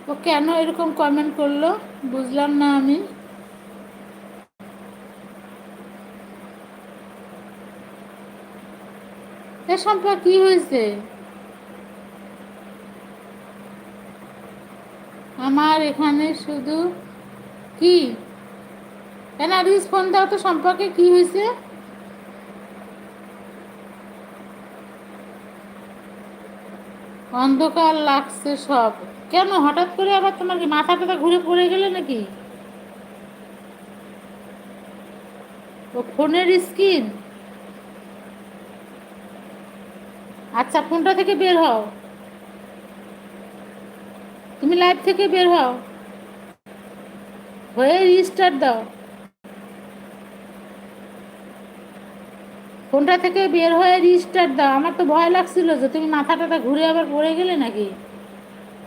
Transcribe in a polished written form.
ও কেন এরকম কমেন্ট করলো বুঝলাম না আমি। এ সম্পর্কে কি হয়েছে? আমার এখানে শুধু কি, কেন আরিস ফোন দাও তো, সম্পর্কে কি হয়েছে? অন্ধকার লাগছে সব। কেন হঠাৎ করে আবার তোমার কি মাথা টাথা ঘুরে পড়ে গেলে নাকি? ও ফোনের স্ক্রিন। আচ্ছা ফোনটা থেকে বের হও, তুমি লাইভ থেকে বের হও, হয়ে রিস্টার্ট দাও। ফোনটা থেকে বের হয়ে রিস্টার্ট দাও। আমার তো ভয় লাগছিল যে তুমি মাথা টাথা ঘুরে আবার পড়ে গেলে নাকি।